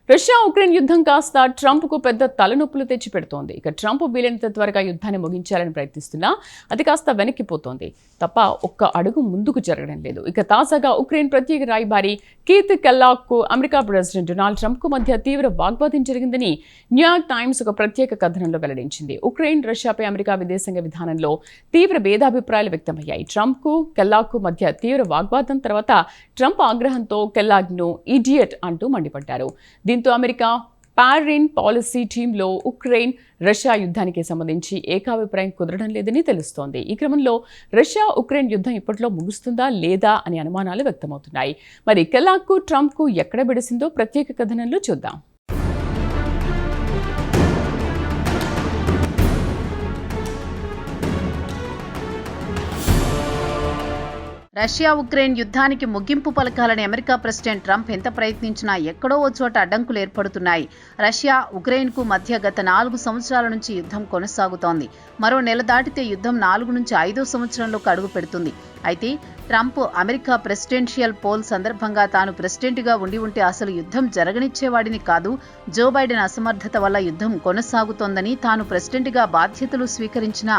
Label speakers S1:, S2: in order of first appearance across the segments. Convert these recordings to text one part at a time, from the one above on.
S1: Russia Ukraine యుద్ధం కాస్త ట్రంప్కు పెద్ద తలనొప్పులు తెచ్చిపెడుతోంది. ఇక ట్రంప్ వీలైనంత త్వరగా యుద్ధాన్ని ముగించాలని ప్రయత్నిస్తున్నా అది కాస్త వెనక్కిపోతోంది తప్ప ఒక్క అడుగు ముందుకు జరగడం లేదు. ఇక తాజాగా ఉక్రెయిన్ ప్రత్యేక రాయబారి కీత్ కెల్లాగ్కు అమెరికా ప్రెసిడెంట్ డొనాల్డ్ ట్రంప్కు మధ్య తీవ్ర వాగ్వాదం జరిగిందని న్యూయార్క్ టైమ్స్ ఒక ప్రత్యేక కథనంలో వెల్లడించింది. ఉక్రెయిన్ రష్యాపై అమెరికా విదేశాంగ విధానంలో తీవ్ర భేదాభిప్రాయాలు వ్యక్తమయ్యాయి. ట్రంప్కు కెల్లాగ్కు మధ్య తీవ్ర వాగ్వాదం తర్వాత ట్రంప్ ఆగ్రహంతో కెల్లాగ్ను ఇడియట్ అంటూ మండిపడ్డారు. దీంతో అమెరికా ఫారిన్ పాలసీ టీంలో ఉక్రెయిన్ రష్యా యుద్ధానికి సంబంధించి ఏకాభిప్రాయం కుదరడం లేదని తెలుస్తోంది. ఈ క్రమంలో రష్యా ఉక్రెయిన్ యుద్ధం ఇప్పట్లో ముగుస్తుందా లేదా అని అనుమానాలు వ్యక్తమవుతున్నాయి. మరి కెల్లాగ్కు ట్రంప్కు ఎక్కడ బిడిసిందో ప్రత్యేక కథనంలో చూద్దాం.
S2: రష్యా ఉక్రెయిన్ యుద్ధానికి ముగింపు పలకాలని అమెరికా ప్రెసిడెంట్ ట్రంప్ ఎంత ప్రయత్నించినా ఎక్కడో ఓ చోట అడ్డంకులు ఏర్పడుతున్నాయి. రష్యా ఉక్రెయిన్కు మధ్య గత 4 సంవత్సరాల నుంచి యుద్ధం కొనసాగుతోంది. మరో నెల దాటితే యుద్ధం 4 నుంచి 5వ సంవత్సరంలోకి అడుగు పెడుతుంది. అయితే ట్రంప్ అమెరికా ప్రెసిడెన్షియల్ పోల్ సందర్భంగా తాను ప్రెసిడెంట్గా ఉంటే అసలు యుద్ధం జరగనిచ్చేవాడిని కాదు, జో బైడెన్ అసమర్థత వల్ల యుద్ధం కొనసాగుతోందని తాను ప్రెసిడెంట్గా బాధ్యతలు స్వీకరించిన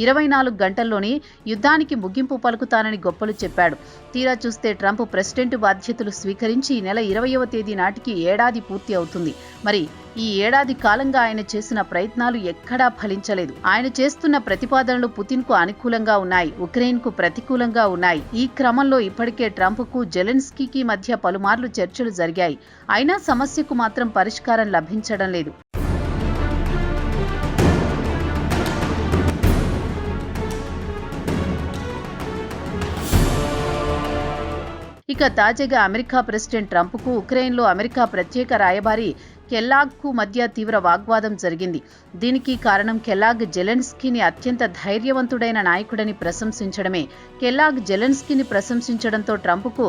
S2: 24 గంటల్లోనే యుద్ధానికి ముగింపు పలుకుతానని గొప్పలు చెప్పాడు. తీరా చూస్తే ట్రంప్ ప్రెసిడెంట్ బాధ్యతలు స్వీకరించి ఈ నెల 20వ తేదీ నాటికి ఏడాది పూర్తి అవుతుంది. మరి ఈ ఏడాది కాలంగా ఆయన చేసిన ప్రయత్నాలు ఎక్కడా ఫలించలేదు. ఆయన చేస్తున్న ప్రతిపాదనలు పుతిన్కు అనుకూలంగా ఉన్నాయి, ఉక్రెయిన్కు ప్రతికూలంగా ఉన్నాయి. ఈ క్రమంలో ఇప్పటికే ట్రంప్కు జెలెన్స్కీకి మధ్య పలుమార్లు చర్చలు జరిగాయి. అయినా సమస్యకు మాత్రం పరిష్కారం లభించడం లేదు. ఇక తాజాగా అమెరికా ప్రెసిడెంట్ ట్రంప్కు ఉక్రెయిన్లో అమెరికా ప్రత్యేక రాయబారి కెల్లాగ్కు మధ్య తీవ్ర వాగ్వాదం జరిగింది. దీనికి కారణం కెల్లాగ్ జెలెన్స్కీని అత్యంత ధైర్యవంతుడైన నాయకుడని ప్రశంసించడమే. కెల్లాగ్ జెలెన్స్కీని ప్రశంసించడంతో ట్రంప్కు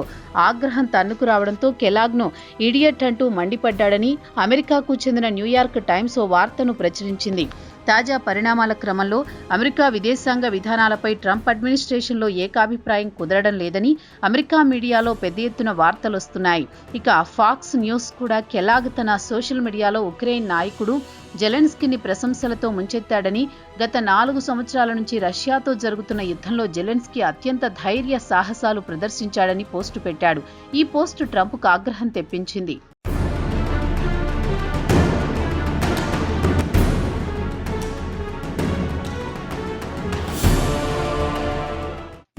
S2: ఆగ్రహం తన్నుకు రావడంతో కెల్లాగ్ను ఇడియట్ అంటూ మండిపడ్డాడని అమెరికాకు చెందిన న్యూయార్క్ టైమ్స్ ఓ వార్తను ప్రచురించింది. తాజా పరిణామాల క్రమంలో అమెరికా విదేశాంగ విధానాలపై ట్రంప్ అడ్మినిస్ట్రేషన్లో ఏకాభిప్రాయం కుదరడం లేదని అమెరికా మీడియాలో పెద్ద ఎత్తున వార్తలొస్తున్నాయి. ఇక ఫాక్స్ న్యూస్ కూడా కెల్లాగ్ తన సోషల్ మీడియాలో ఉక్రెయిన్ నాయకుడు జెలెన్స్కీని ప్రశంసలతో ముంచెత్తాడని, గత 4 సంవత్సరాల నుంచి రష్యాతో జరుగుతున్న యుద్ధంలో జెలెన్స్కీ అత్యంత ధైర్య సాహసాలు ప్రదర్శించాడని పోస్టు పెట్టాడు. ఈ పోస్టు ట్రంప్కు ఆగ్రహం తెప్పించింది.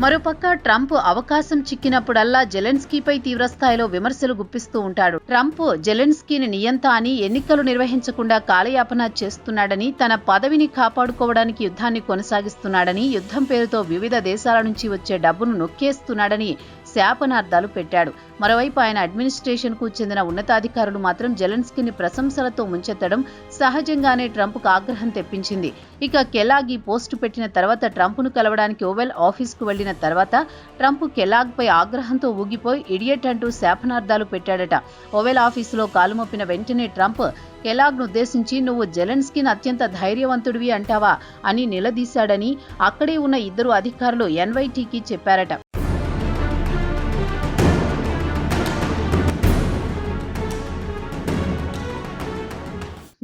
S2: మరోపక్క ట్రంప్ అవకాశం చిక్కినప్పుడల్లా జెలెన్స్కీపై తీవ్రస్థాయిలో విమర్శలు గుప్పిస్తూ ఉంటాడు. ట్రంప్ జెలెన్స్కీని నియంత అని, ఎన్నికలు నిర్వహించకుండా కాలయాపన చేస్తున్నాడని, తన పదవిని కాపాడుకోవడానికి యుద్ధాన్ని కొనసాగిస్తున్నాడని, యుద్ధం పేరుతో వివిధ దేశాల నుంచి వచ్చే డబ్బును నొక్కేస్తున్నాడని శాపనార్థాలు పెట్టాడు. మరోవైపు ఆయన అడ్మినిస్ట్రేషన్కు చెందిన ఉన్నతాధికారులు మాత్రం జెలెన్స్కీని ప్రశంసలతో ముంచెత్తడం సహజంగానే ట్రంప్కు ఆగ్రహం తెప్పించింది. ఇక కెల్లాగ్ ఈ పోస్టు పెట్టిన తర్వాత ట్రంప్ను కలవడానికి ఓవెల్ ఆఫీస్కు వెళ్లిన తర్వాత ట్రంప్ కెల్లాగ్పై ఆగ్రహంతో ఊగిపోయి ఇడియట్ అంటూ శాపనార్థాలు పెట్టాడట. ఓవెల్ ఆఫీసులో కాలుమొప్పిన వెంటనే ట్రంప్ కెల్లాగ్ను ఉద్దేశించి నువ్వు జెలెన్స్కీని అత్యంత ధైర్యవంతుడివి అంటావా అని నిలదీశాడని అక్కడే ఉన్న 2 అధికారులు ఎన్వైటీకి చెప్పారట.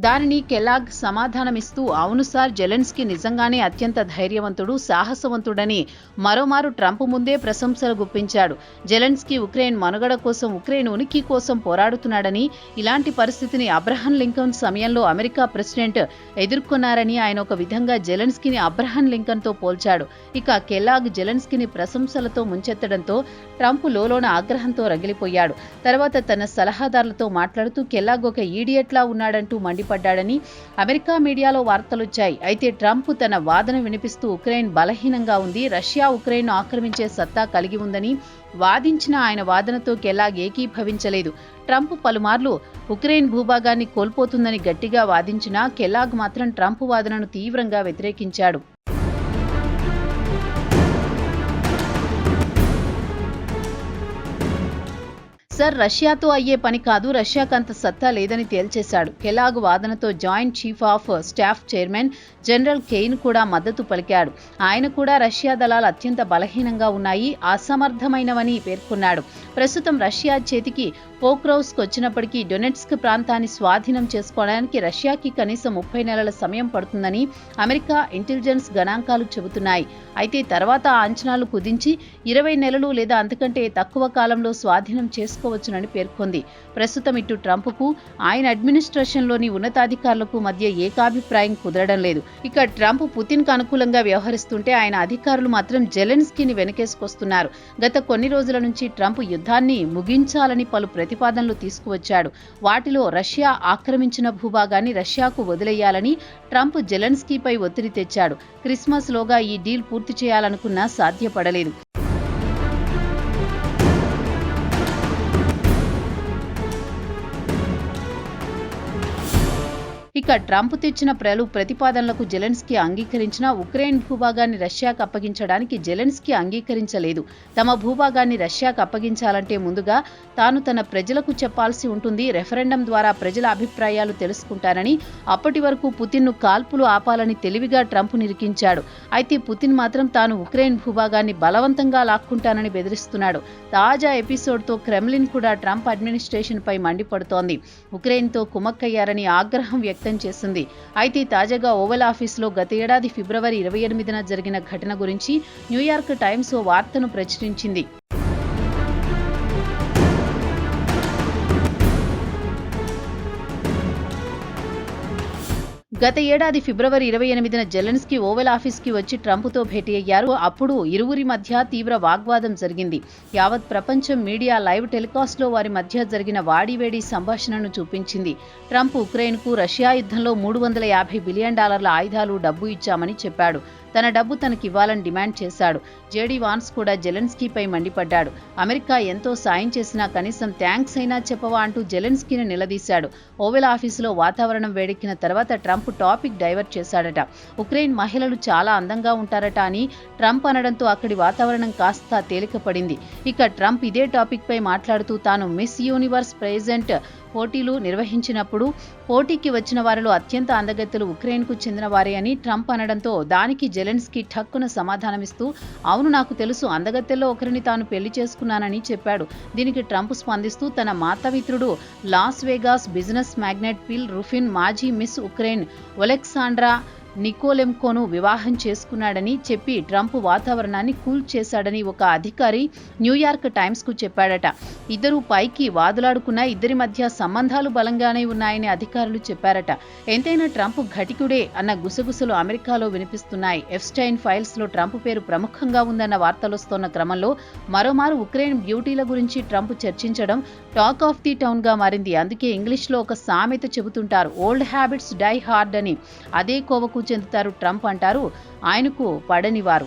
S2: దానిని కెల్లాగ్ సమాధానమిస్తూ అవును సార్, జెలెన్స్కీ నిజంగానే అత్యంత ధైర్యవంతుడు, సాహసవంతుడని మరోమారు ట్రంప్ ముందే ప్రశంసలు గుప్పించాడు. జెలెన్స్కీ ఉక్రెయిన్ మనుగడ కోసం, ఉక్రెయిన్ ఉనికి కోసం పోరాడుతున్నాడని, ఇలాంటి పరిస్థితిని అబ్రహం లింకన్ సమయంలో అమెరికా ప్రెసిడెంట్ ఎదుర్కొన్నారని ఆయన ఒక విధంగా జెలెన్స్కీని అబ్రహం లింకన్తో పోల్చాడు. ఇక కెల్లాగ్ జెలెన్స్కీని ప్రశంసలతో ముంచెత్తడంతో ట్రంప్ లోలోన ఆగ్రహంతో రగిలిపోయాడు. తర్వాత తన సలహాదారులతో మాట్లాడుతూ కెల్లాగ్ ఒక ఈడియట్లా ఉన్నాడంటూ మండిపడ్డాడని అమెరికా మీడియాలో వార్తలొచ్చాయి. అయితే ట్రంప్ తన వాదన వినిపిస్తూ ఉక్రెయిన్ బలహీనంగా ఉంది, రష్యా ఉక్రెయిన్ను ఆక్రమించే సత్తా కలిగి ఉందని వాదించిన ఆయన వాదనతో కెల్లాగ్ ఏకీభవించలేదు. ట్రంప్ పలుమార్లు ఉక్రెయిన్ భూభాగాన్ని కోల్పోతుందని గట్టిగా వాదించినా కెల్లాగ్ మాత్రం ట్రంప్ వాదనను తీవ్రంగా వ్యతిరేకించాడు. సర్ రష్యాతో అయ్యే పని కాదు, రష్యాకంత సత్తా లేదని తేల్చేశాడు. కెలాగ్ వాదనతో joint chief of staff chairman general Caine కూడా మద్దతు పలికాడు. ఆయన కూడా రష్యా దళాలు అత్యంత బలహీనంగా ఉన్నాయి, అసమర్థమైనవని పేర్కొన్నాడు. ప్రస్తుతం రష్యా చేతికి పోక్రోవ్స్క్ వచ్చినప్పటికీ డొనెట్స్క్ ప్రాంతాన్ని స్వాధీనం చేసుకోవడానికి రష్యాకి కనీసం 30 నెలల సమయం పడుతుందని అమెరికా ఇంటెలిజెన్స్ గణాంకాలు చెబుతున్నాయి. అయితే తర్వాత ఆ అంచనాలు కుదించి 20 నెలలు లేదా అంతకంటే తక్కువ కాలంలో స్వాధీనం చేసుకోవచ్చునని పేర్కొంది. ప్రస్తుతం ఇటు ట్రంప్కు ఆయన అడ్మినిస్ట్రేషన్లోని ఉన్నతాధికారులకు మధ్య ఏకాభిప్రాయం కుదరడం లేదు. ఇక ట్రంప్ పుతిన్కు అనుకూలంగా వ్యవహరిస్తుంటే ఆయన అధికారులు మాత్రం జెలెన్స్కీని వెనకేసుకొస్తున్నారు. గత కొన్ని రోజుల నుంచి ట్రంప్ యుద్ధాన్ని ముగించాలని పలు ప్రతిపాదనలు తీసుకువచ్చాడు. వాటిలో రష్యా ఆక్రమించిన భూభాగాన్ని రష్యాకు వదిలేయాలని ట్రంప్ జెలెన్స్కీపై ఒత్తిడి తెచ్చాడు. క్రిస్మస్ లోగా ఈ డీల్ పూర్తి చేయాలనుకున్నా సాధ్యపడలేదు. ఇక ట్రంప్ తెచ్చిన ప్రతిపాదనలకు జెలెన్స్కీ అంగీకరించినా ఉక్రెయిన్ భూభాగాన్ని రష్యాకు అప్పగించడానికి జెలెన్స్కీ అంగీకరించలేదు. తమ భూభాగాన్ని రష్యాకు అప్పగించాలంటే ముందుగా తాను తన ప్రజలకు చెప్పాల్సి ఉంటుంది, రెఫరెండం ద్వారా ప్రజల అభిప్రాయాలు తెలుసుకుంటానని, అప్పటి వరకు పుతిన్ను కాల్పులు ఆపాలని తెలివిగా ట్రంప్ నిరికించాడు. అయితే పుతిన్ మాత్రం తాను ఉక్రెయిన్ భూభాగాన్ని బలవంతంగా లాక్కుంటానని బెదిరిస్తున్నాడు. తాజా ఎపిసోడ్తో క్రెమ్లిన్ కూడా ట్రంప్ అడ్మినిస్ట్రేషన్పై మండిపడుతోంది. ఉక్రెయిన్తో కుమ్మక్కయ్యారని ఆగ్రహం వ్యక్తం చేసింది. అయితే తాజాగా ఓవల్ ఆఫీస్లో గత ఏడాది ఫిబ్రవరి 28న జరిగిన ఘటన గురించి న్యూయార్క్ టైమ్స్ ఓ వార్తను ప్రచురించింది. గత ఏడాది ఫిబ్రవరి 28న జెలెన్స్కీ ఓవల్ ఆఫీస్కి వచ్చి ట్రంప్తో భేటీ అయ్యారు. అప్పుడు ఇరువురి మధ్య తీవ్ర వాగ్వాదం జరిగింది. యావత్ ప్రపంచం మీడియా లైవ్ టెలికాస్ట్లో వారి మధ్య జరిగిన వాడివేడి సంభాషణను చూపించింది. ట్రంప్ ఉక్రెయిన్కు రష్యా యుద్ధంలో $350 బిలియన్ ఆయుధాలు, డబ్బు ఇచ్చామని చెప్పాడు. తన డబ్బు తనకివ్వాలని డిమాండ్ చేశాడు. జేడీ వాన్స్ కూడా జెలెన్స్కీపై మండిపడ్డాడు. అమెరికా ఎంతో సాయం చేసినా కనీసం థ్యాంక్స్ అయినా చెప్పవా అంటూ జెలెన్స్కీని నిలదీశాడు. ఓవెల్ ఆఫీసులో వాతావరణం వేడెక్కిన తర్వాత ట్రంప్ టాపిక్ డైవర్ట్ చేశాడట. ఉక్రెయిన్ మహిళలు చాలా అందంగా ఉంటారట అని ట్రంప్ అనడంతో అక్కడి వాతావరణం కాస్త తేలికపడింది. ఇక ట్రంప్ ఇదే టాపిక్ పై మాట్లాడుతూ తాను మిస్ యూనివర్స్ ప్రెజెంట్ పోటీలు నిర్వహించినప్పుడు పోటీకి వచ్చిన వారిలో అత్యంత అందగత్తెలు ఉక్రెయిన్కు చెందిన వారే అని ట్రంప్ అనడంతో దానికి జెలెన్స్కీ ఠక్కున సమాధానమిస్తూ అవును నాకు తెలుసు, అందగత్తెల్లో ఒకరిని తాను పెళ్లి చేసుకున్నానని చెప్పాడు. దీనికి ట్రంప్ స్పందిస్తూ తన మాతమిత్రుడు లాస్ వేగాస్ బిజినెస్ మ్యాగ్నెట్ పిల్ రుఫిన్ మాజీ మిస్ ఉక్రెయిన్ ఒలెక్సాండ్రా నికోలెంకోను వివాహం చేసుకున్నాడని చెప్పి ట్రంప్ వాతావరణాన్ని కూల్ చేశాడని ఒక అధికారి న్యూయార్క్ టైమ్స్కు చెప్పాడట. ఇద్దరు పైకి వాదులాడుకున్న ఇద్దరి మధ్య సంబంధాలు బలంగానే ఉన్నాయని అధికారులు చెప్పారట. ఎంతైనా ట్రంప్ ఘటికుడే అన్న గుసగుసలు అమెరికాలో వినిపిస్తున్నాయి. ఎఫ్స్టైన్ ఫైల్స్లో ట్రంప్ పేరు ప్రముఖంగా ఉందన్న వార్తలొస్తున్న క్రమంలో మరోమారు ఉక్రెయిన్ బ్యూటీల గురించి ట్రంప్ చర్చించడం టాక్ ఆఫ్ ది టౌన్గా మారింది. అందుకే ఇంగ్లీష్లో ఒక సామెత చెబుతుంటారు, ఓల్డ్ హ్యాబిట్స్ డై హార్డ్ అని. అదే కోవకు చెందుతారు ట్రంప్ అంటారు ఆయనకు పడనివారు.